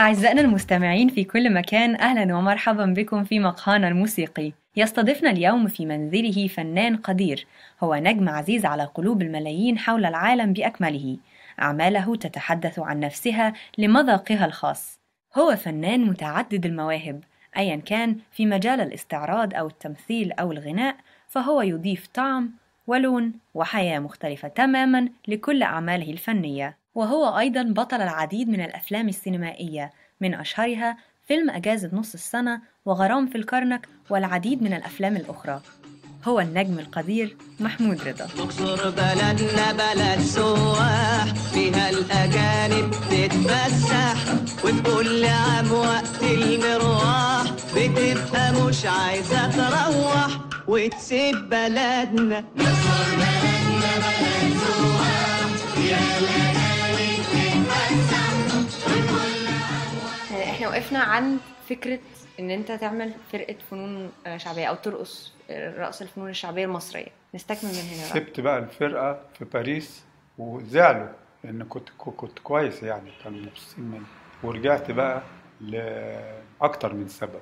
أعزائنا المستمعين في كل مكان، أهلا ومرحبا بكم في مقهانا الموسيقي. يستضيفنا اليوم في منزله فنان قدير، هو نجم عزيز على قلوب الملايين حول العالم بأكمله. أعماله تتحدث عن نفسها لمذاقها الخاص. هو فنان متعدد المواهب، أيا كان في مجال الاستعراض أو التمثيل أو الغناء، فهو يضيف طعم ولون وحياة مختلفة تماما لكل أعماله الفنية. وهو أيضاً بطل العديد من الأفلام السينمائية، من أشهرها فيلم أجازة نص السنة وغرام في الكرنك والعديد من الأفلام الأخرى. هو النجم القدير محمود رضا. مصر بلدنا بلد سواح، فيها الأجانب تتفسح، وكل عام وقت المروح بتبقى مش عايزة تروح وتسيب بلدنا. مصر بلدنا بلد سواح، فيها الأجانب احنا وقفنا عن فكرة ان انت تعمل فرقة فنون شعبية او ترقص رقص الفنون الشعبية المصرية. نستكمل من هنا بقى. سبت بقى الفرقة في باريس وزعلوا لان كنت كويس، يعني كانوا مبسوطين مني، ورجعت بقى لأكتر من سبب.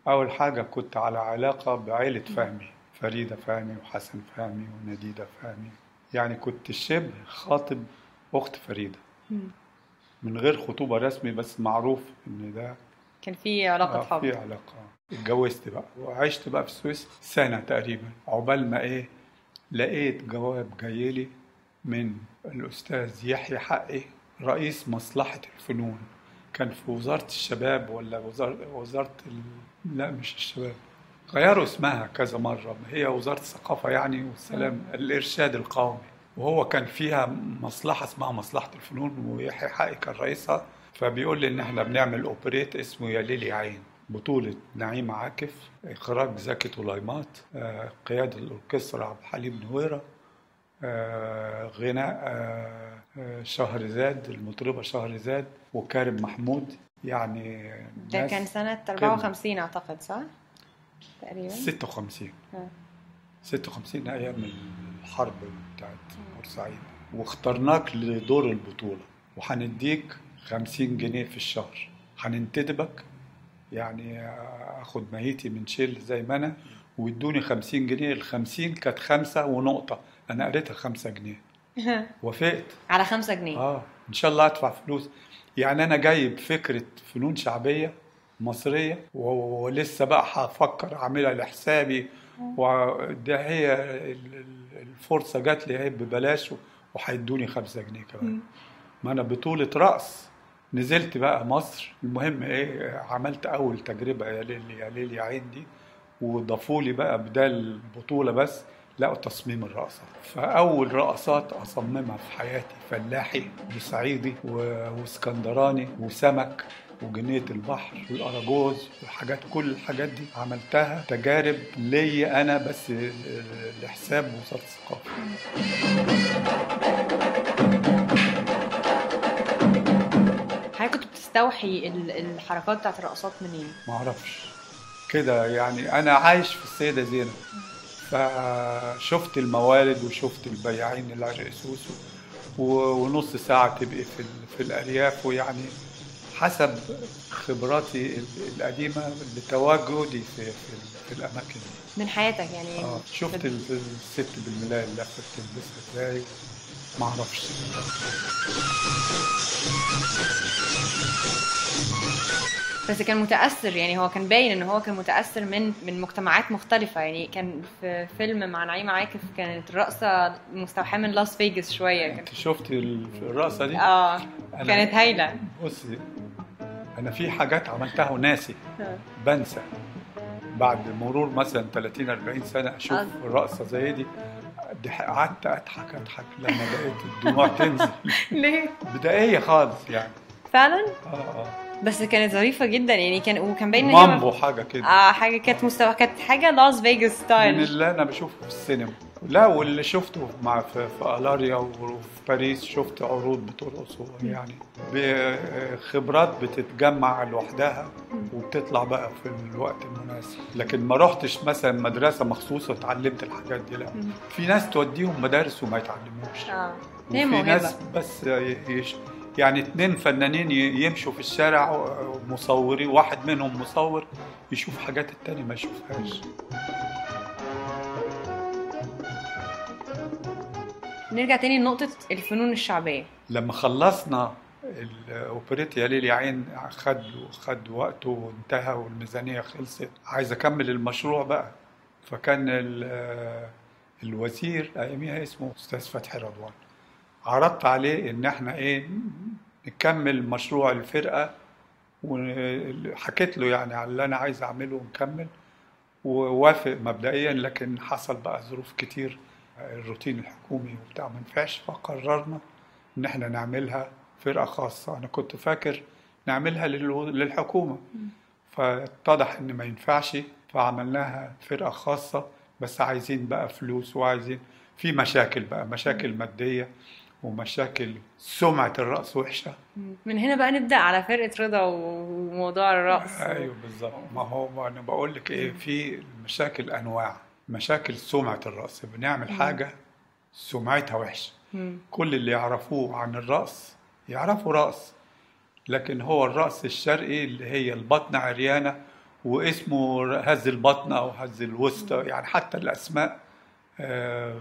اول حاجة كنت على علاقة بعائلة فهمي، فريدة فهمي وحسن فهمي ونديدة فهمي، يعني كنت شبه خاطب اخت فريدة من غير خطوبة رسمي، بس معروف ان ده كان في علاقة حب. في علاقة. اتجوزت بقى وعشت بقى في السويس سنة تقريبا، عقبال ما لقيت جواب جايلي من الأستاذ يحيى حقي رئيس مصلحة الفنون، كان في وزارة الشباب ولا وزارة لا مش الشباب، غيروا اسمها كذا مرة، هي وزارة الثقافة يعني والسلام، الإرشاد القومي، وهو كان فيها مصلحة اسمها مصلحة الفنون ويحيى حقي كان رئيسها. فبيقول لي ان احنا بنعمل اوبريت اسمه يا ليل يا عين، بطولة نعيم عاكف، اخراج زكي طليمات، قيادة الاوركسترا عبد الحليم نويرة، غناء شهرزاد، المطربة شهرزاد وكارم محمود. يعني ده كان سنة 54 اعتقد، صح؟ تقريبا 56 56 ايام الحرب بتاعت بورسعيد. واخترناك لدور البطولة وهنديك 50 جنيه في الشهر، هننتدبك يعني اخد مهيتي من شيل زي ما انا، ويدوني 50 جنيه. ال50 كانت 5 ونقطة، انا قريتها 5 جنيه. وافقت على 5 جنيه. ان شاء الله ادفع فلوس. يعني انا جايب فكرة فنون شعبية مصرية ولسه بقى هفكر اعملها لحسابي، وده هي الفرصة جات لي ببلاش وهيدوني 5 جنيه كمان. ما انا بطولة رقص نزلت بقى مصر. المهم عملت اول تجربة يا ليل يا ليل يا عين دي، وضافوا لي بقى بدال البطولة بس لقوا تصميم الرقصات. فاول رقصات اصممها في حياتي فلاحي وصعيدي واسكندراني وسمك وجنية البحر والأراجوز والحاجات، كل الحاجات دي عملتها تجارب لي أنا بس لحساب وزارة الثقافة. حضرتك كنت بتستوحي الحركات بتاعت الرقصات منين؟ ما اعرفش كده، يعني أنا عايش في السيدة زينب، فشفت الموالد وشفت البياعين العرق سوسو، ونص ساعة تبقي في الأرياف، ويعني حسب خبراتي القديمة لتواجدي في الأماكن دي من حياتك يعني. شفت الست بالملاية اللي بتلبسها ازاي، ما اعرفش. بس كان متأثر، يعني هو كان باين ان هو كان متأثر من مجتمعات مختلفة. يعني كان في فيلم مع نعيم عاكف كانت الرقصة مستوحاة من لاس فيغاس شوية. انت شفت الرقصة دي؟ كانت هايلة. بصي انا في حاجات عملتها وناسي بنسى، بعد مرور مثلا 30-40 سنة اشوف الرقصة زي دي قعدت اضحك لما بقيت الدموع تنزل. ليه؟ بدائية خالص يعني فعلا. بس كانت ظريفة جدا، يعني وكان باين مامبو حاجة كده. حاجة كانت كانت حاجة لاس فيغاس ستايل من اللي انا بشوفه في السينما. لا، واللي شفته في ألاريا وفي باريس شفت عروض بترقص، يعني بخبرات بتتجمع لوحدها وبتطلع بقى في الوقت المناسب. لكن ما رحتش مثلا مدرسة مخصوصة اتعلمت الحاجات دي، لا. في ناس توديهم مدارس وما يتعلموش، وفي ناس بس يعني 2 فنانين يمشوا في الشارع مصورين، واحد منهم مصور يشوف حاجات التاني ما يشوفهاش. نرجع تاني لنقطة الفنون الشعبية. لما خلصنا الأوبريت يا ليل يا عين خد وقته وانتهى والميزانية خلصت، عايز أكمل المشروع بقى. فكان الوزير أياميها اسمه أستاذ فتحي رضوان، عرضت عليه إن احنا نكمل مشروع الفرقة، وحكيت له يعني على اللي أنا عايز أعمله ونكمل، ووافق مبدئيا. لكن حصل بقى ظروف كتير، الروتين الحكومي وبتاع ما نفعش، فقررنا إن احنا نعملها فرقة خاصة. أنا كنت فاكر نعملها للحكومة، فاتضح إن ما ينفعش، فعملناها فرقة خاصة. بس عايزين بقى فلوس، وعايزين في مشاكل بقى، مشاكل مادية ومشاكل سمعة الرقص وحشة. من هنا بقى نبدأ على فرقة رضا وموضوع الرقص. أيوه بالظبط. ما هو أنا بقول لك في مشاكل أنواع، مشاكل سمعة الرقص. بنعمل حاجة سمعتها وحشة. كل اللي يعرفوه عن الرقص يعرفوا رقص، لكن هو الرقص الشرقي اللي هي البطن عريانة واسمه هز البطن أو هز الوسطى، يعني حتى الأسماء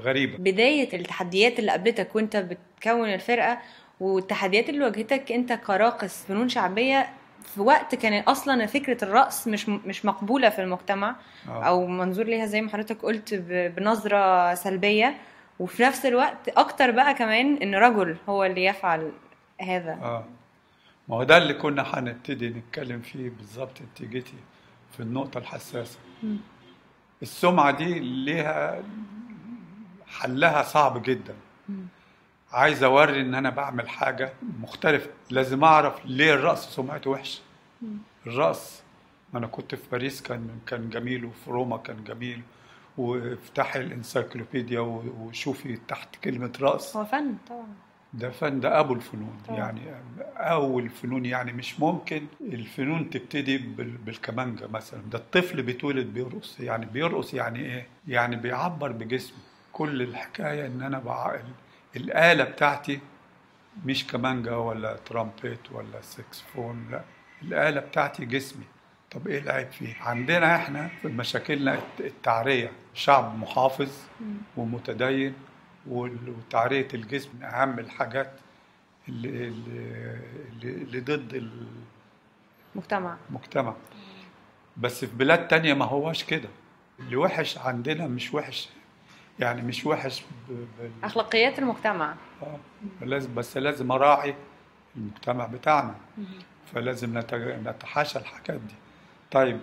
غريبة. بداية التحديات اللي قابلتك وانت بتكون الفرقة، والتحديات اللي واجهتك انت كراقص فنون شعبية في وقت كان اصلا فكرة الرقص مش مقبولة في المجتمع، او منظور ليها زي ما حضرتك قلت بنظرة سلبية، وفي نفس الوقت اكتر بقى كمان ان رجل هو اللي يفعل هذا. ما هو ده اللي كنا هنبتدي نتكلم فيه بالظبط. انت جيتي في النقطة الحساسة. السمعة دي ليها حلها صعب جدا. عايز اوري ان انا بعمل حاجة مختلفة، لازم اعرف ليه الرقص سمعته وحشة. الرقص، انا كنت في باريس كان جميل، وفي روما كان جميل، وافتحي الانسيكلوبيديا وشوفي تحت كلمة رقص. هو فن طبعا، ده فن، ده أبو الفنون طبعا. يعني أول الفنون. يعني مش ممكن الفنون تبتدي بالكمانجة مثلا. ده الطفل بيتولد بيرقص. يعني بيرقص يعني إيه؟ يعني بيعبر بجسمه. كل الحكاية إن أنا الآلة بتاعتي مش كمانجة ولا ترامبيت ولا سكسفون، لا، الآلة بتاعتي جسمي. طب إيه العيب فيه؟ عندنا إحنا في مشاكلنا التعرية، شعب محافظ ومتدين، وتعرية الجسم من أهم الحاجات اللي ضد المجتمع. بس في بلاد تانية ما هواش كده. اللي وحش عندنا مش وحش، يعني مش وحش أخلاقيات المجتمع. بس لازم أراعي المجتمع بتاعنا، فلازم نتحاشى الحاجات دي. طيب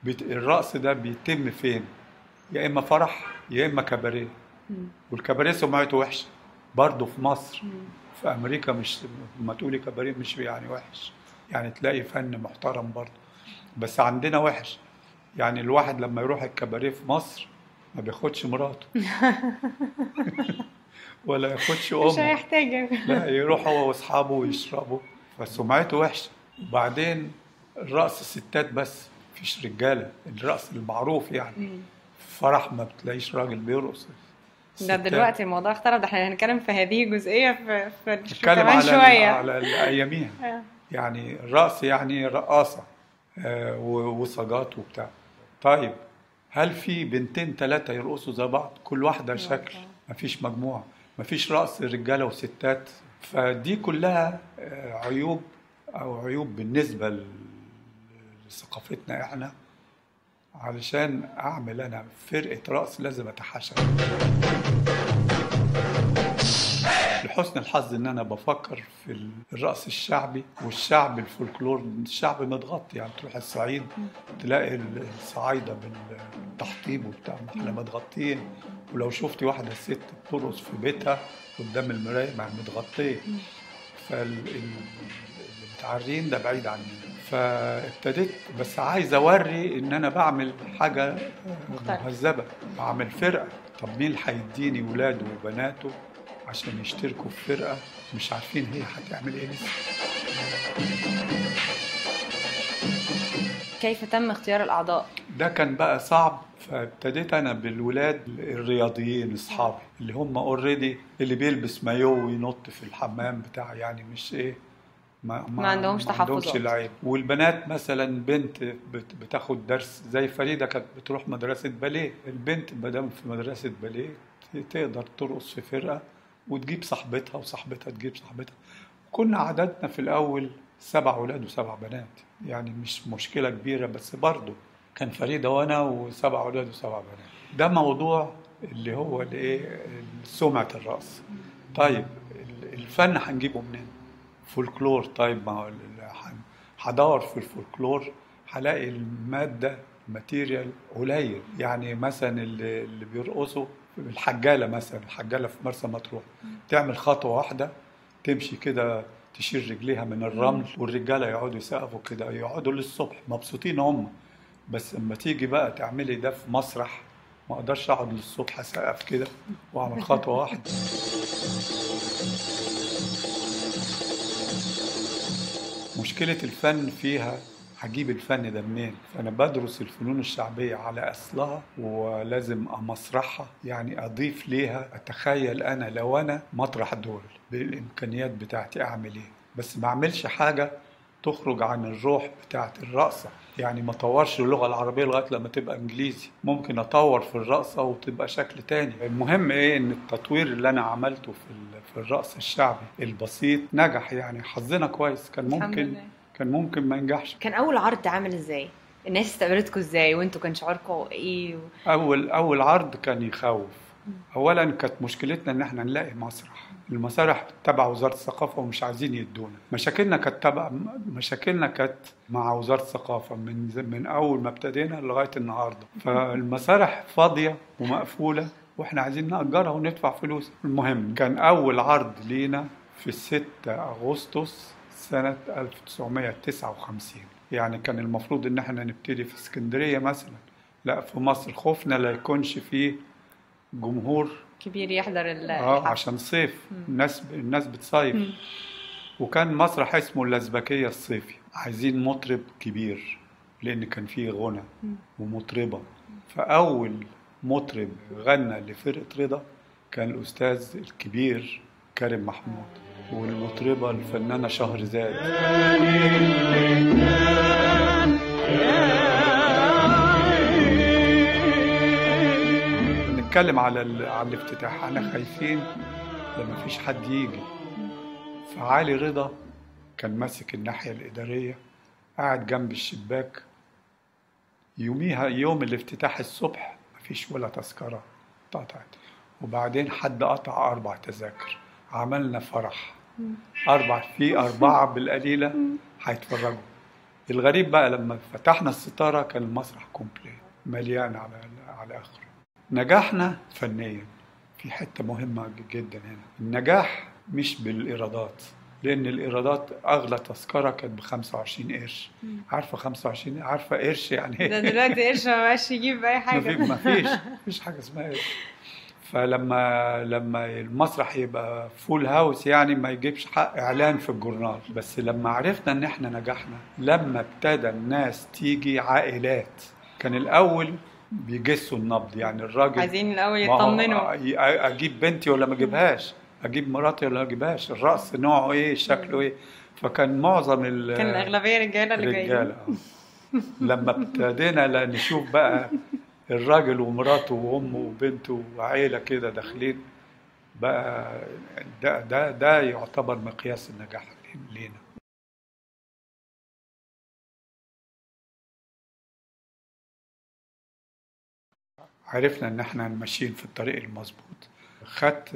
الرقص ده بيتم فين؟ يا إما فرح يا إما كباريه، والكباريه سمعته وحشه برضه في مصر. في امريكا مش ما تقولي كباريه مش يعني وحش، يعني تلاقي فن محترم برضه، بس عندنا وحش. يعني الواحد لما يروح الكباريه في مصر ما بياخدش مراته ولا ياخدش امه، مش هيحتاج، لا، يروح هو واصحابه ويشربوا، فسمعته وحشه. وبعدين الرقص الستات بس، مفيش رجاله. الرقص المعروف يعني فرح ما بتلاقيش راجل بيرقص. ده دلوقتي الموضوع اختلف، ده احنا هنتكلم في هذه الجزئية في كمان شوية على اياميها. يعني الرقص يعني رقاصة وصاجات وبتاع. طيب هل في بنتين 3 يرقصوا زي بعض؟ كل واحدة شكل، مفيش مجموعة، مفيش رقص رجالة وستات. فدي كلها عيوب، أو عيوب بالنسبة لثقافتنا احنا. علشان أعمل أنا فرقة رقص لازم أتحاشى. لحسن الحظ إن أنا بفكر في الرقص الشعبي والشعب الفولكلور. الشعب متغطي، يعني تروح الصعيد تلاقي الصعايدة بالتحطيب وبتاع، احنا متغطيين. ولو شفتي واحدة ست بترقص في بيتها قدام المراية ما متغطية، فالمتعرين ده بعيد عني. فابتديت بس عايز اوري ان انا بعمل حاجه مهذبه، بعمل فرقه. طب مين هيديني ولاده وبناته عشان يشتركوا في فرقه مش عارفين هي هتعمل ايه لسه؟ كيف تم اختيار الاعضاء؟ ده كان بقى صعب. فابتديت انا بالولاد الرياضيين اصحابي اللي هم اوريدي، اللي بيلبس مايو وينط في الحمام بتاع، يعني مش ايه، ما عندهمش ما عندهمش تحفظات. العيب. والبنات مثلا بنت بتاخد درس زي فريدة كانت بتروح مدرسة باليه، البنت مادام في مدرسة باليه تقدر ترقص في فرقة وتجيب صاحبتها وصاحبتها تجيب صاحبتها. كنا عددنا في الأول 7 أولاد و7 بنات، يعني مش مشكلة كبيرة، بس برضو كان فريدة وأنا و7 أولاد و7 بنات. ده موضوع اللي هو الايه، سمعة الرقص. طيب الفن هنجيبه منين؟ فولكلور. طيب ما هو هدور في الفولكلور هلاقي المادة ماتيريال قليل. يعني مثلا اللي بيرقصوا الحجالة مثلا، الحجالة في مرسى مطروح تعمل خطوة واحدة تمشي كده تشيل رجليها من الرمل، والرجالة يقعدوا يسقفوا كده يقعدوا للصبح مبسوطين هم. بس لما تيجي بقى تعملي ده في مسرح ما اقدرش اقعد للصبح اسقف كده واعمل خطوة واحدة. مشكلة الفن فيها هجيب الفن ده منين؟ فأنا بدرس الفنون الشعبية على أصلها ولازم أمسرحها، يعني أضيف ليها. أتخيل أنا لو أنا مطرح دول بالإمكانيات بتاعتي أعمل إيه، بس ما أعملش حاجة تخرج عن الروح بتاعت الرقصة. يعني ما طورش اللغة العربية لغاية لما تبقى إنجليزي، ممكن أطور في الرقصة وتبقى شكل تاني. المهم إيه إن التطوير اللي أنا عملته في الرقص الشعبي البسيط نجح. يعني حظنا كويس، كان ممكن ما ينجحش. كان اول عرض عامل ازاي؟ الناس استقبلتكم ازاي وانتوا كان شعوركم ايه؟ اول عرض كان يخوف. اولا كانت مشكلتنا ان احنا نلاقي مسرح، المسارح تبع وزارة الثقافة ومش عايزين يدونا. مشاكلنا كانت مع وزارة الثقافة من اول ما ابتدينا لغاية النهاردة. فالمسارح فاضية ومقفولة واحنا عايزين نأجرها وندفع فلوس. المهم كان اول عرض لينا في 6 أغسطس سنة 1959. يعني كان المفروض ان احنا نبتدي في اسكندرية مثلا، لا في مصر. خوفنا لا يكونش فيه جمهور كبير يحضر عشان صيف، الناس بتصيف. وكان مسرح اسمه اللزبكية الصيفي، عايزين مطرب كبير لان كان فيه غنى ومطربة. فاول مطرب غنى لفرقة رضا كان الاستاذ الكبير كريم محمود، والمطربة الفنانة شهرزاد. نتكلم على الافتتاح. احنا خايفين لما فيش حد يجي. فعلي رضا كان ماسك الناحية الإدارية قاعد جنب الشباك. يوم الافتتاح الصبح مفيش ولا تذكرة اتقطعت، وبعدين حد قطع 4 تذاكر. عملنا فرح 4 بالقليلة هيتفرجوا. الغريب بقى لما فتحنا الستارة كان المسرح كومبليت مليان على آخره. نجحنا فنيا في حتة مهمة جدا هنا. النجاح مش بالإيرادات، لأن الإيرادات أغلى تذكرة كانت ب25 قرش. عارفة 25؟ عارفة قرش يعني ده دلوقتي قرش ما بقاش يجيب أي حاجة. مفيش حاجة اسمها قرش. فلما المسرح يبقى فول هاوس يعني ما يجيبش حق إعلان في الجورنال. بس لما عرفنا إن إحنا نجحنا، لما ابتدى الناس تيجي عائلات. كان الأول بيجسوا النبض، يعني الراجل عايزين الأول يطمنوا أجيب بنتي ولا ما أجيبهاش، أجيب مراتي ولا ما أجيبهاش، الرأس نوعه إيه، شكله إيه. فكان معظم كان الأغلبية رجالة اللي جايين. لما ابتدينا نشوف بقى الراجل ومراته وامه وبنته وعيله كده داخلين بقى، ده يعتبر مقياس النجاح لينا. عرفنا ان احنا ماشيين في الطريق المظبوط. خدت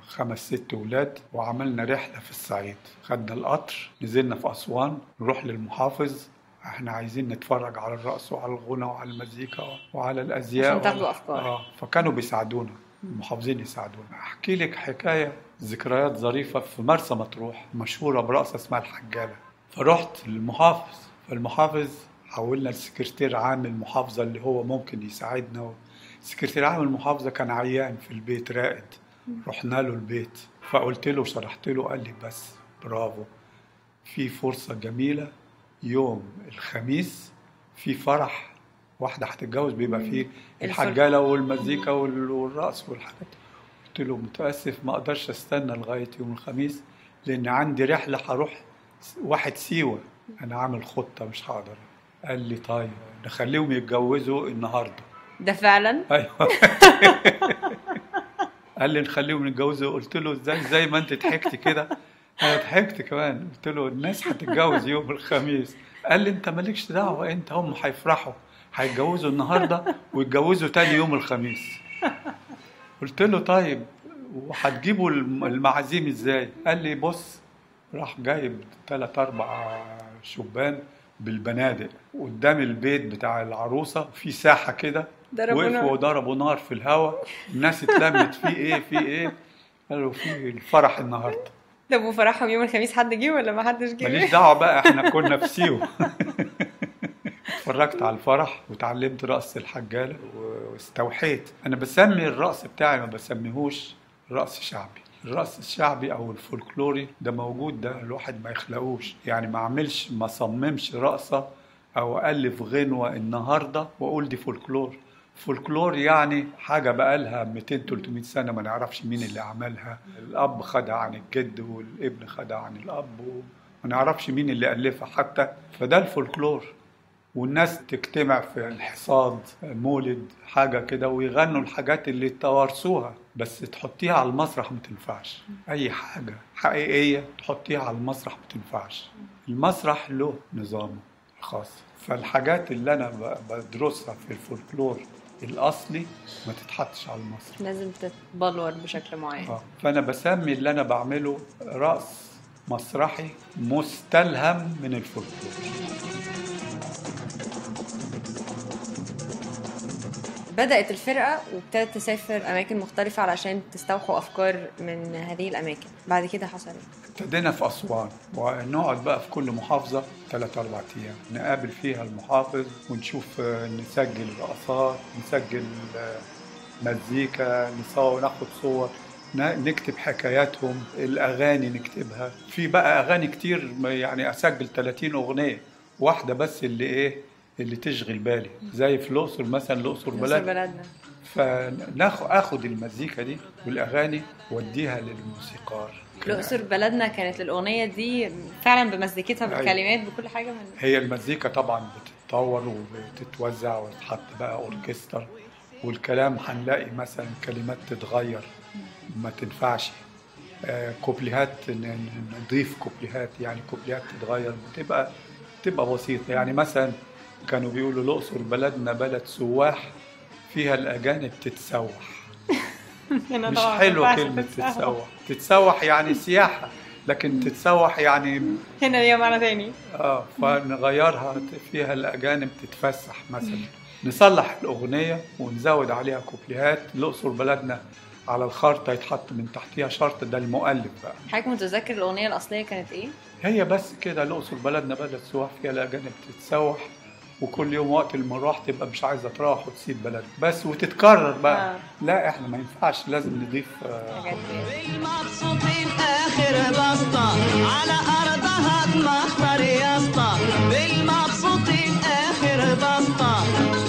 5-6 ولاد وعملنا رحله في الصعيد. خدنا القطر نزلنا في اسوان نروح للمحافظ، احنا عايزين نتفرج على الرقص وعلى الغنى وعلى المزيكا وعلى الازياء عشان تاخدوا افكار. فكانوا بيساعدونا، المحافظين يساعدونا. احكي لك حكايه، ذكريات ظريفه في مرسى مطروح مشهوره برقصه اسمها الحجاله. فرحت للمحافظ، فالمحافظ حولنا لسكرتير عام المحافظه اللي هو ممكن يساعدنا. سكرتير عام المحافظه كان عيان في البيت رائد، رحنا له البيت فقلت له شرحت له، قال لي بس برافو، في فرصه جميله يوم الخميس في فرح واحدة هتتجوز بيبقى فيه الحجالة والمزيكا والرقص والحاجات. قلت له متأسف ما أقدرش أستنى لغاية يوم الخميس لأن عندي رحلة هروح واحد سيوة، أنا عامل خطة مش هقدر. قال لي طيب نخليهم يتجوزوا النهاردة. ده فعلا؟ أيوة. قال لي نخليهم يتجوزوا. قلت له ازاي؟ زي ما انت ضحكت كده انا ضحكت كمان. قلت له الناس هتتجوز يوم الخميس. قال لي انت مالكش دعوة، انت هم هيفرحوا، هيتجوزوا النهاردة ويتجوزوا تاني يوم الخميس. قلت له طيب وهتجيبوا المعازيم ازاي؟ قال لي بص، راح جايب 3-4 شبان بالبنادق قدام البيت بتاع العروسة في ساحة كده، وقفوا وضربوا نار في الهواء. الناس اتلمت في ايه قالوا في الفرح النهارده. طب وفرحهم يوم الخميس حد جه ولا ما حدش جه؟ ماليش دعوه بقى، احنا كنا في سيو. اتفرجت على الفرح وتعلمت رقص الحجاله واستوحيت. انا بسمي الرقص بتاعي، ما بسميهوش رقص شعبي. الرقص الشعبي او الفولكلوري ده موجود، ده الواحد ما يخلقوش، يعني ما اصممش رقصه او الف غنوه النهارده واقول دي فولكلور. فولكلور يعني حاجه بقالها 200-300 سنه ما نعرفش مين اللي عملها، الاب خدها عن الجد والابن خدها عن الاب وما نعرفش مين اللي الفها حتى. فده الفولكلور. والناس تجتمع في الحصاد، مولد، حاجه كده، ويغنوا الحاجات اللي توارثوها، بس تحطيها على المسرح ما تنفعش. اي حاجه حقيقيه تحطيها على المسرح ما تنفعش. المسرح له نظامه الخاص. فالحاجات اللي انا بدرسها في الفولكلور الاصلي ما تتحطش على المسرح، لازم تتبلور بشكل معين. فانا بسمي اللي انا بعمله رقص مسرحي مستلهم من الفولكلور. بدأت الفرقة وابتدت تسافر أماكن مختلفة علشان تستوحوا أفكار من هذه الأماكن. بعد كده حصل ايه؟ ابتدينا في أسوان، ونقعد بقى في كل محافظة 3-4 أيام نقابل فيها المحافظ ونشوف، نسجل رقصات، نسجل مزيكا، ناخد صور، نكتب حكاياتهم، الأغاني نكتبها. في بقى أغاني كتير، يعني أسجل 30 أغنية، واحدة بس اللي تشغل بالي، زي في الأقصر مثلا، الأقصر بلدنا. فاخد المزيكا دي والاغاني وديها للموسيقار. الأقصر بلدنا كانت الاغنيه دي فعلا بمزيكتها بالكلمات بكل حاجه من هي المزيكا طبعا بتتطور وتتوزع وتتحط بقى اوركسترا، والكلام هنلاقي مثلا كلمات تتغير ما تنفعش، كوبليهات نضيف كوبليهات، يعني كوبليهات تتغير تبقى بسيطه. يعني مثلا كانوا بيقولوا الأقصر بلدنا بلد سواح فيها الأجانب تتسوح. مش حلو كلمة تتسوح يعني سياحة، لكن تتسوح يعني هنا ليها معنى تاني. فنغيرها فيها الأجانب تتفسح مثلا. نصلح الأغنية ونزود عليها كوبليهات. الأقصر بلدنا على الخارطة يتحط من تحتها شرط، ده المؤلف بقى. حضرتك متذكر الأغنية الأصلية كانت إيه؟ هي بس كده، الأقصر بلدنا بلد سواح فيها الأجانب تتسوح، وكل يوم وقت المروح تبقى مش عايزه تروح وتسيب بلد بس، وتتكرر بقى. لا احنا ما ينفعش، لازم نضيف بالمبسوطين اخر بسطه على ارضها تمخطر يا اسطى. بالمبسوطين اخر بسطه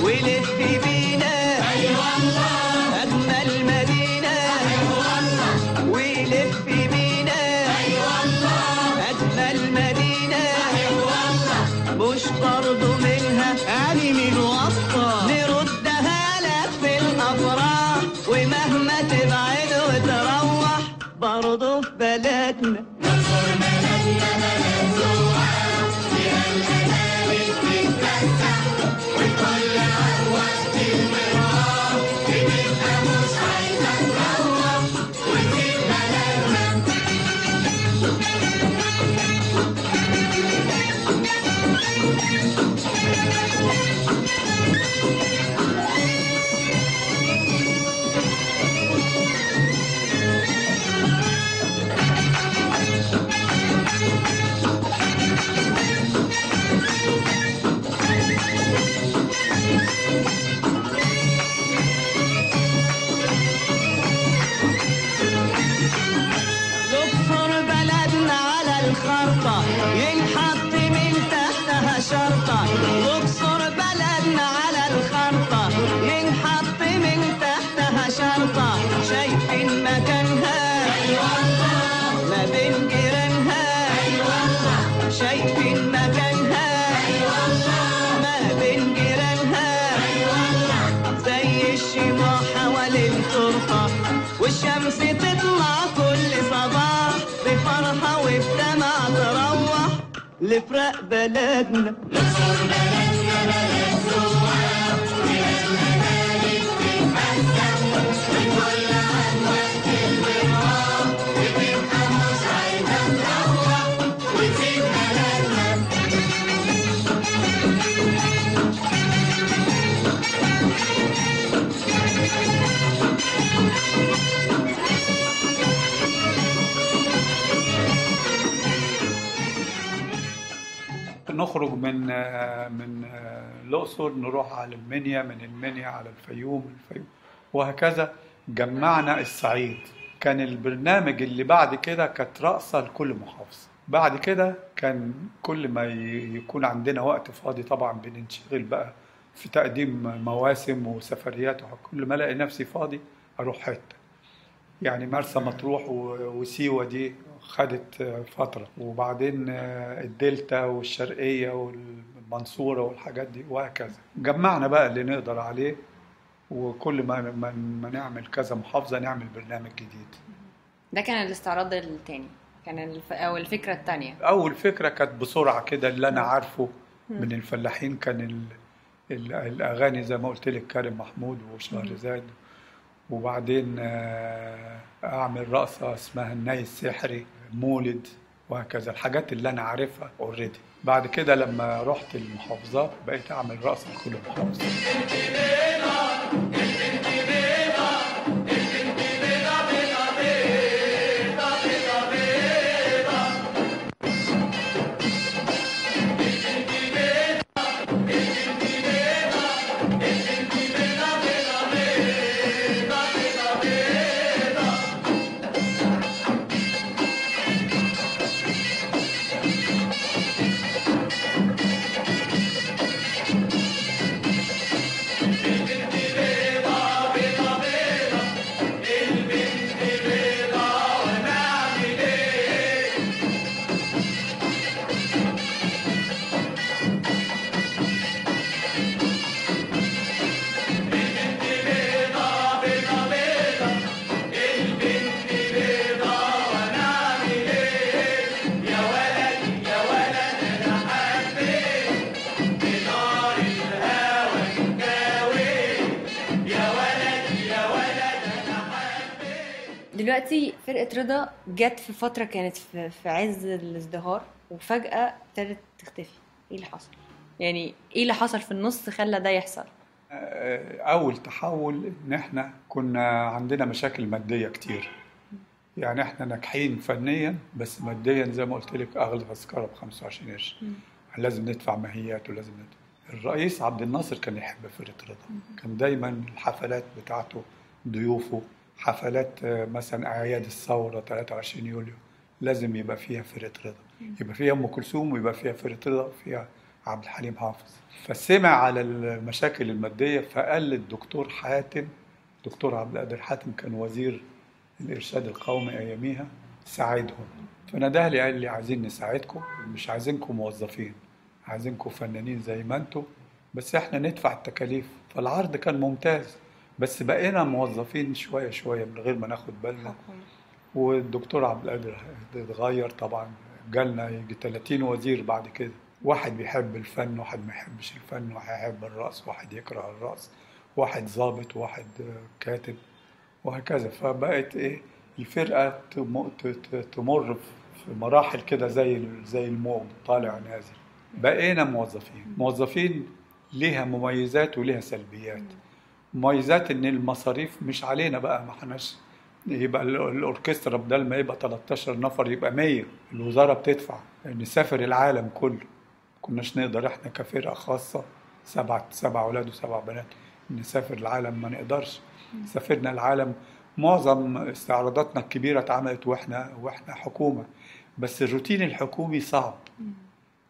ولف بينا اي والله اجمل مدينه اي والله، ولف بينا اي والله اجمل مدينه اي والله. مش برضو يعني من وسطة نردها لك في الأفراح، ومهما تبعد وتروح برضو في بلدنا. نصر بلدنا بلد زواح فيها الأجانب تتفسح، والكل على وقت المروح بتبقى مش عايزة تروح وتسيب بلدنا. تطلع كل صباح بفرحة وبدمع تروح لفراق بلدنا. نخرج من الأقصر نروح على المنيا، من المنيا على الفيوم، وهكذا. جمعنا الصعيد. كان البرنامج اللي بعد كده كانت رقصة لكل محافظة. بعد كده كان كل ما يكون عندنا وقت فاضي طبعا بننشغل بقى في تقديم مواسم وسفريات، كل ما الاقي نفسي فاضي اروح حتة. يعني مرسى مطروح وسيوة دي خدت فترة، وبعدين الدلتا والشرقية والمنصورة والحاجات دي وهكذا. جمعنا بقى اللي نقدر عليه، وكل ما نعمل كذا محافظة نعمل برنامج جديد. ده كان الاستعراض التاني، كان أو الفكرة التانية. أول فكرة كانت بسرعة كده اللي أنا عارفه من الفلاحين، كان الأغاني زي ما قلت لك كريم محمود وشهرزاد، وبعدين أعمل رقصة اسمها الناي السحري، مولد، وهكذا. الحاجات اللي أنا عارفها اوريدي. بعد كده لما رحت المحافظات بقيت أعمل رقصة لكل محافظة. دلوقتي فرقة رضا جت في فترة كانت في عز الازدهار، وفجأة ابتدت تختفي. ايه اللي حصل؟ يعني ايه اللي حصل في النص خلى ده يحصل؟ أول تحول إن إحنا كنا عندنا مشاكل مادية كتير. يعني إحنا ناجحين فنيا، بس ماديا زي ما قلت لك أغلى تذكرة ب25 قرش. لازم ندفع ماهيات ولازم ندفع. الرئيس عبد الناصر كان يحب فرقة رضا، كان دايما الحفلات بتاعته ضيوفه، حفلات مثلا أعياد الثورة 23 يوليو لازم يبقى فيها فرقة رضا، يبقى فيها أم كلثوم ويبقى فيها فرقة رضا وفيها عبد الحليم حافظ. فسمع على المشاكل المادية فقال للدكتور حاتم، دكتور عبد القادر حاتم كان وزير الإرشاد القومي أياميها، ساعدهم. فناداه لي قال لي عايزين نساعدكم، مش عايزينكم موظفين، عايزينكم فنانين زي ما انتم، بس احنا ندفع التكاليف. فالعرض كان ممتاز، بس بقينا موظفين شوية شوية من غير ما ناخد بالنا. والدكتور عبد القادر اتغير طبعا، جالنا يجي 30 وزير بعد كده، واحد بيحب الفن، واحد ما يحبش الفن، واحد يحب الرقص، واحد يكره الرقص، واحد ضابط، واحد كاتب، وهكذا. فبقت ايه الفرقة تمر في مراحل كده زي الموج طالع نازل. بقينا موظفين ليها مميزات وليها سلبيات. مميزات ان المصاريف مش علينا بقى، ما احناش يبقى الاوركسترا بدل ما يبقى 13 نفر يبقى 100، الوزارة بتدفع. نسافر العالم كله، كناش نقدر احنا كفرقة خاصة 7 أولاد و7 بنات نسافر العالم، ما نقدرش. سافرنا العالم، معظم استعراضاتنا الكبيرة اتعملت واحنا حكومة، بس الروتين الحكومي صعب.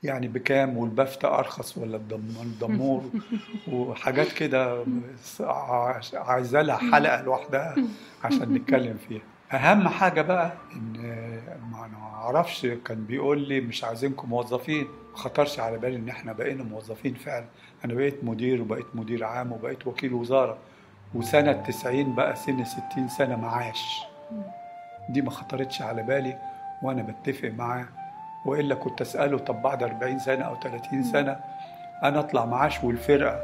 يعني بكام، والبفتة أرخص ولا الدمور وحاجات كده عايزة لها حلقة لوحدها عشان نتكلم فيها. أهم حاجة بقى إن ما أعرفش، كان بيقول لي مش عايزينكم موظفين، ما خطرش على بالي إن إحنا بقينا موظفين فعلا. أنا بقيت مدير وبقيت مدير عام وبقيت وكيل وزارة، وسنة 90 بقى سن 60 سنة معاش. دي ما خطرتش على بالي وأنا بتفق معاه، وإلا كنت أسأله طب بعد 40 سنة أو 30 سنة أنا أطلع معاش والفرقة.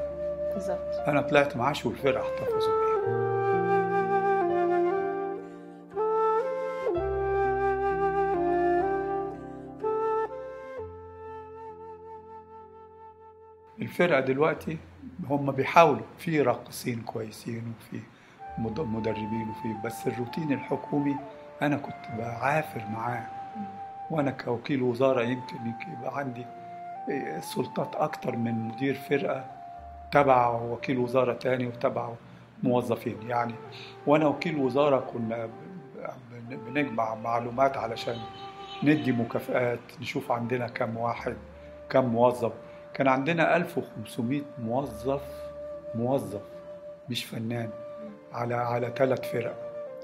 بالظبط. أنا طلعت معاش والفرقة احتفظوا بيها. الفرقة دلوقتي هم بيحاولوا، في راقصين كويسين وفي مدربين وفي، بس الروتين الحكومي أنا كنت بعافر معاه، وأنا كوكيل وزارة يمكن يبقى عندي سلطات أكتر من مدير فرقة تبع وكيل وزارة تاني وتبع موظفين يعني. وأنا وكيل وزارة كنا بنجمع معلومات علشان ندي مكافآت، نشوف عندنا كم واحد كم موظف. كان عندنا 1500 موظف مش فنان على 3 فرق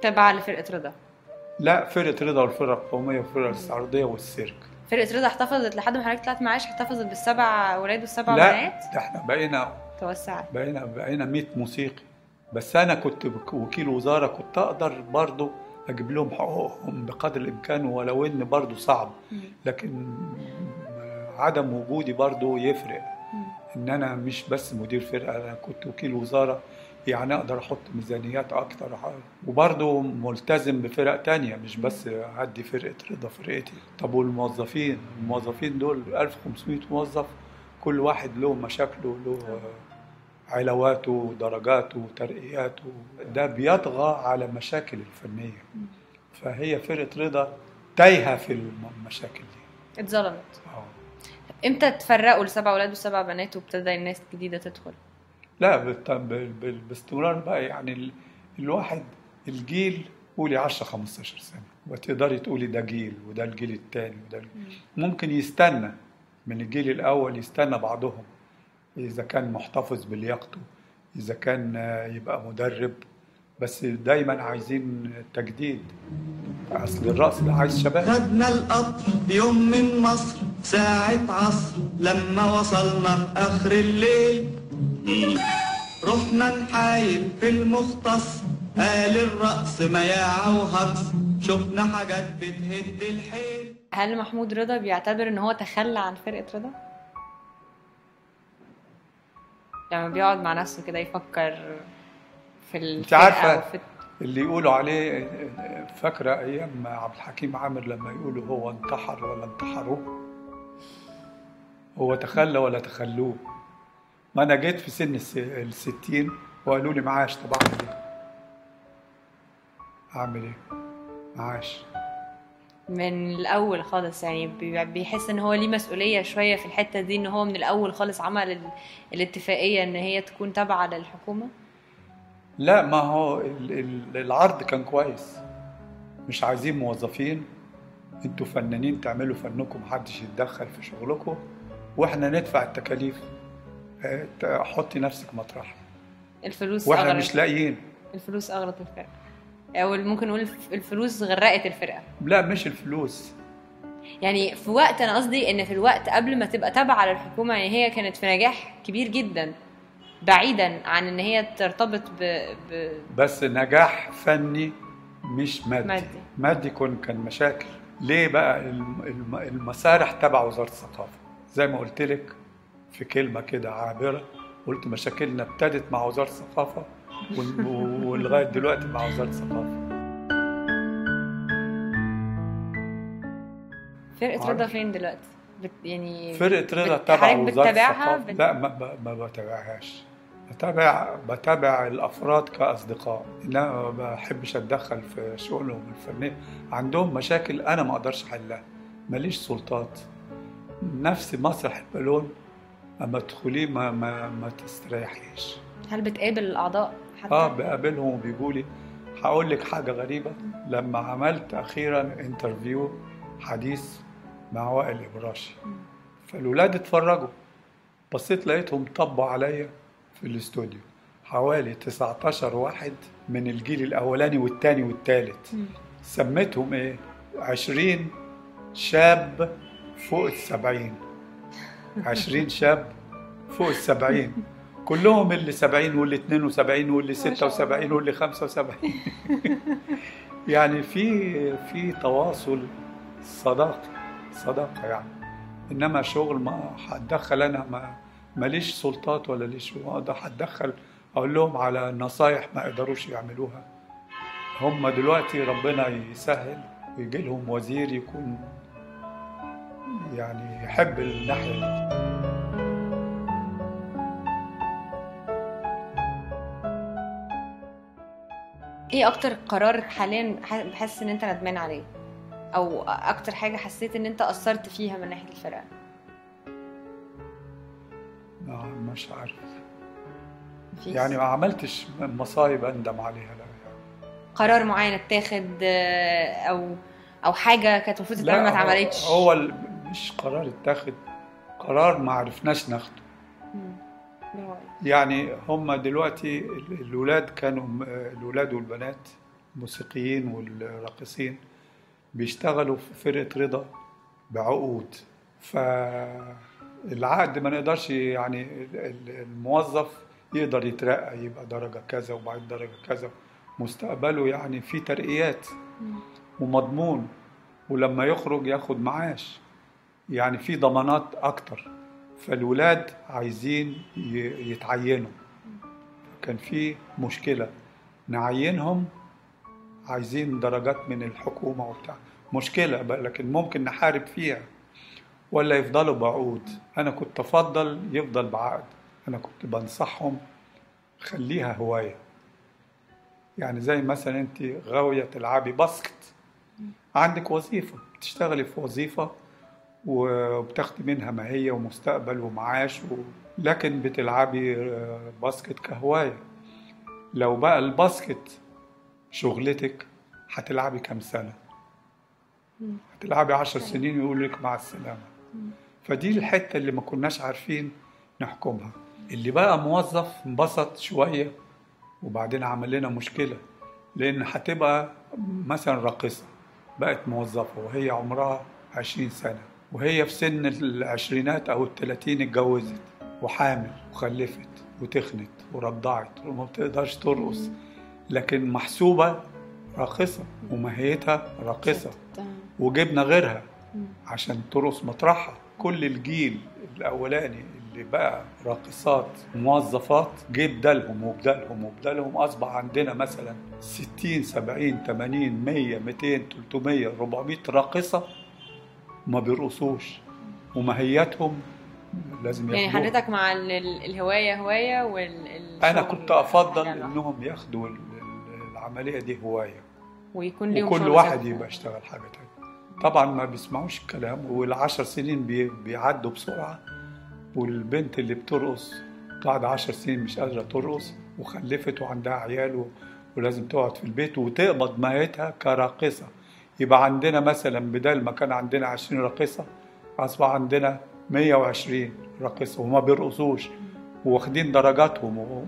تبع لفرقة رضا. لا، فرقة رضا والفرقة القومية والفرقة الاستعراضية والسيرك. فرقة رضا احتفظت لحد ما حضرتك طلعت معاش، احتفظت بال7 أولاد و7 بنات؟ لا، ده احنا توسعت، بقينا 100 موسيقي. بس أنا كنت وكيل وزارة، كنت أقدر برضو أجيب لهم حقوقهم بقدر الإمكان، ولو إن برضو صعب، لكن عدم وجودي برضو يفرق. إن أنا مش بس مدير فرقة، أنا كنت وكيل وزارة، يعني أقدر أحط ميزانيات أكتر، وبرضو ملتزم بفرق تانية، مش بس أدي فرقة رضا فرقتي. طب والموظفين دول 1500 موظف، كل واحد له مشاكله، له علاواته ودرجاته وترقياته، ده بيطغى على مشاكل الفنية. فهي فرقة رضا تايهة في المشاكل دي، اتظلمت. امتى تفرقوا ل7 أولاد و7 بنات وابتدى الناس الجديدة تدخل؟ لا، باستمرار بقى، يعني الواحد الجيل قولي 10-15 سنة وتقدري تقولي ده جيل وده الجيل الثاني وده ممكن يستنى من الجيل الأول، يستنى بعضهم إذا كان محتفظ بلياقته، إذا كان يبقى مدرب، بس دايما عايزين تجديد. أصل الرأس ده عايز شباب. خدنا القطر يوم من مصر ساعة عصر، لما وصلنا في آخر الليل رحنا نحايل في المختص، قال الرأس مياعة وهجص، شفنا حاجات بتهد الحيل. هل محمود رضا بيعتبر ان هو تخلى عن فرقة رضا؟ لما بيقعد مع نفسه كده يفكر في انت عارفة اللي يقولوا عليه، فاكرة أيام عبد الحكيم عامر لما يقولوا هو انتحر ولا انتحروه، هو تخلى ولا تخلوه. ما أنا جيت في سن 60 وقالوا لي معاش، طب أعمل إيه؟ معاش من الأول خالص، يعني بيحس إن هو ليه مسؤولية شوية في الحتة دي، إن هو من الأول خالص عمل الاتفاقية إن هي تكون تابعة للحكومة. لا، ما هو العرض كان كويس، مش عايزين موظفين، انتوا فنانين تعملوا فنكم، محدش يتدخل في شغلكم، واحنا ندفع التكاليف، حطي نفسك مطرح. الفلوس واحنا أغرت. مش لاقيين. الفلوس أغرت الفرقة، أو ممكن نقول الفلوس غرقت الفرقة. لا، مش الفلوس، يعني في وقت، أنا قصدي إن في الوقت قبل ما تبقى تابعة للحكومة، يعني هي كانت في نجاح كبير جدا، بعيدا عن ان هي ترتبط بس نجاح فني مش مادي كان مشاكل. ليه بقى؟ المسارح تبع وزارة الثقافة، زي ما قلت لك في كلمة كده عابرة، قلت مشاكلنا ابتدت مع وزارة الثقافة ولغاية دلوقتي مع وزارة الثقافة. فرقة رضا فين دلوقتي؟ يعني فرقة رضا تبع وزارة الثقافة. لا، ما بتابعهاش. بتابع الأفراد كأصدقاء، إنما ما بحبش أتدخل في شؤونهم الفنية. عندهم مشاكل أنا ما أقدرش أحلها، ماليش سلطات. نفس مسرح البالون أما تدخليه ما تستريحيش. هل بتقابل الأعضاء حتى؟ بقابلهم وبيقولي. هقول لك حاجة غريبة، لما عملت أخيرا انترفيو حديث مع وائل إبراشي، فالولاد اتفرجوا، بصيت لقيتهم طبوا عليا في الاستوديو حوالي 19 واحد من الجيل الأولاني والتاني والتالت. سميتهم إيه؟ 20 شاب فوق 70. 20 شاب فوق 70، كلهم اللي 70 واللي 72 واللي 76 واللي 75. يعني في تواصل، صداقة يعني. انما شغل ما هتدخل، انا ماليش سلطات ولا ليش ده هتدخل اقول لهم على نصايح ما يقدروش يعملوها. هم دلوقتي ربنا يسهل ويجي لهم وزير يكون يعني يحب الناحية دي. ايه اكتر قرار حاليا بحس ان انت ندمان عليه، او اكتر حاجة حسيت ان انت قصرت فيها من ناحية الفرقة؟ مش عارف مفيش؟ يعني ما عملتش مصايب اندم عليها، لا. قرار معين اتاخد او حاجة كانت المفروض تتعمل ما اتعملتش؟ هو مش قرار اتاخد، قرار ما عرفناش ناخده. يعني هم دلوقتي الولاد كانوا، الولاد والبنات الموسيقيين والراقصين بيشتغلوا في فرقة رضا بعقود، فالعقد ما نقدرش يعني الموظف يقدر يترقى يبقى درجة كذا وبعد درجة كذا، مستقبله يعني في ترقيات ومضمون، ولما يخرج ياخد معاش، يعني في ضمانات أكتر. فالولاد عايزين يتعينوا، كان في مشكلة نعينهم، عايزين درجات من الحكومة وبتاع، مشكلة بقى، لكن ممكن نحارب فيها ولا يفضلوا بعقود. أنا كنت أفضل يفضل بعقد، أنا كنت بنصحهم خليها هواية. يعني زي مثلا أنت غاوية تلعبي باسكت، عندك وظيفة بتشتغلي في وظيفة وبتاخدي منها ماهية ومستقبل ومعاش لكن بتلعبي باسكت كهواية. لو بقى الباسكت شغلتك هتلعبي كم سنة؟ هتلعبي 10 سنين ويقول لك مع السلامة. فدي الحتة اللي ما كناش عارفين نحكمها. اللي بقى موظف انبسط شوية وبعدين عمل لنا مشكلة، لأن هتبقى مثلا راقصة بقت موظفة وهي عمرها 20 سنة، وهي في سن العشرينات أو 30 اتجوزت وحامل وخلفت وتخنت ورضعت وما بتقدرش ترقص، لكن محسوبة راقصة وماهيتها راقصة، وجبنا غيرها عشان ترقص مطرحها. كل الجيل الأولاني اللي بقى راقصات موظفات جيب دالهم وبدالهم وبدالهم، أصبح عندنا مثلا 60 70 80 100 200 300 400 راقصة ما بيرقصوش، وماهيتهم لازم يعني ياخدوها. حضرتك مع الهواية هواية أنا كنت أفضل إنهم ياخدوا العملية دي هواية، ويكون ليهم وكل واحد يبقى يشتغل حاجة تانية. طبعا ما بيسمعوش الكلام، والعشر سنين بيعدوا بسرعة، والبنت اللي بترقص بعد 10 سنين مش قادرة ترقص وخلفت وعندها عيال ولازم تقعد في البيت وتقبض ماهيتها كراقصة. يبقى عندنا مثلا بدل ما كان عندنا 20 راقصة أصبح عندنا 120 راقصة وما بيرقصوش واخدين درجاتهم،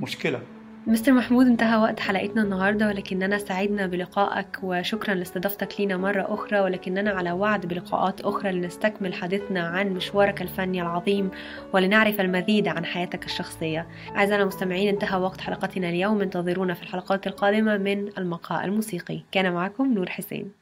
مشكلة. مستر محمود، انتهى وقت حلقتنا النهاردة، ولكننا سعدنا بلقائك وشكرا لاستضافتك لينا مرة أخرى، ولكننا على وعد بلقاءات أخرى لنستكمل حديثنا عن مشوارك الفني العظيم ولنعرف المزيد عن حياتك الشخصية. أعزائنا المستمعين، انتهى وقت حلقتنا اليوم، انتظرونا في الحلقات القادمة من المقهى الموسيقي. كان معكم نور حسين.